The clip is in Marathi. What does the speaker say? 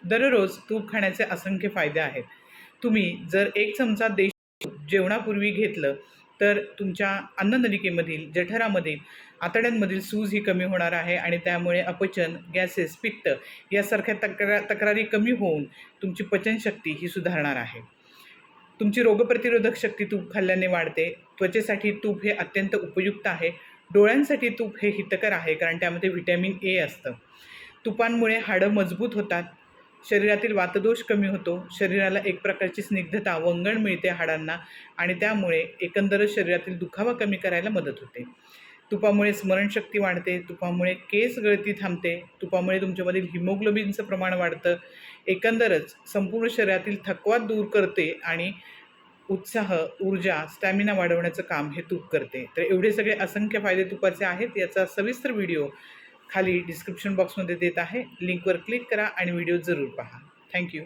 दररोज तूप खाण्याचे असंख्य फायदे आहेत. तुम्ही जर 1 चमचा देशी तूप जेवणापूर्वी घेतलं तर तुमच्या अन्ननलिकेमधील, जठरामधील, आतड्यांमधील सूज ही कमी होणार आहे आणि त्यामुळे अपचन, गॅसेस, पित्त यासारख्या तक्रारी कमी होऊन तुमची पचनशक्ती ही सुधारणार आहे. तुमची रोगप्रतिरोधक शक्ती तूप खाल्ल्याने वाढते. त्वचेसाठी तूप हे अत्यंत उपयुक्त आहे. डोळ्यांसाठी तूप हे हितकर आहे कारण त्यामध्ये व्हिटॅमिन ए असतं. तुपांमुळे हाडं मजबूत होतात. शरीरातील वातदोष कमी होतो. शरीराला एक प्रकारची स्निग्धता, वंगण मिळते हाडांना आणि त्यामुळे एकंदरच शरीरातील दुखावा कमी करायला मदत होते. तुपामुळे स्मरणशक्ती वाढते. तुपामुळे केस गळती थांबते. तुपामुळे तुमच्यामधील हिमोग्लोबिनचं प्रमाण वाढतं. एकंदरच संपूर्ण शरीरातील थकवा दूर करते आणि उत्साह, ऊर्जा, स्टॅमिना वाढवण्याचं काम हे तूप करते. तर एवढे सगळे असंख्य फायदे तुपाचे आहेत. याचा सविस्तर व्हिडिओ खाली डिस्क्रिप्शन बॉक्समध्ये देत आहे. लिंकवर क्लिक करा आणि व्हिडिओ जरूर पहा. थँक्यू.